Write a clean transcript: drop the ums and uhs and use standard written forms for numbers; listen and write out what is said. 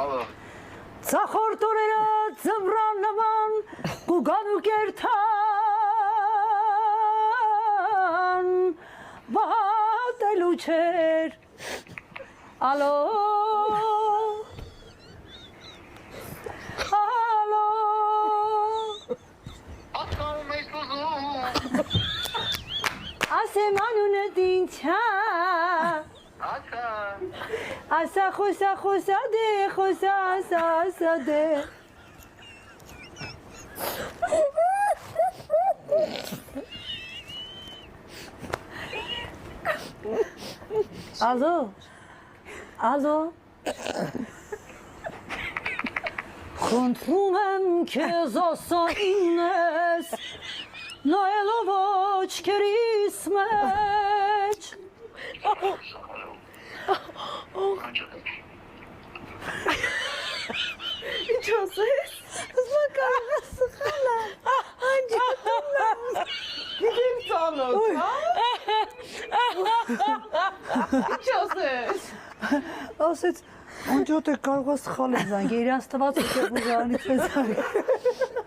Ցախորտ օրերը ձմռան նման կուգան ու կերթան վատելու չեր Ալո Ալո Ասկանում ես ուզում Ասեմ անունդ ինչա Ասա Ասա խոսա խոսա դե խոսա ասա դե Ալո Ալո Խնդրում եմ քեզ ասա ինձ նայելով աչքերիս մեջ Ինչ ասես? Ասма կարող է սխալը Անջատում Իգիմ ծանոց, հա? Ինչ ասես? Ասեց անջատ է կարող է սխալ է զանգ իրանց տված ու կերպուրանից է զանգ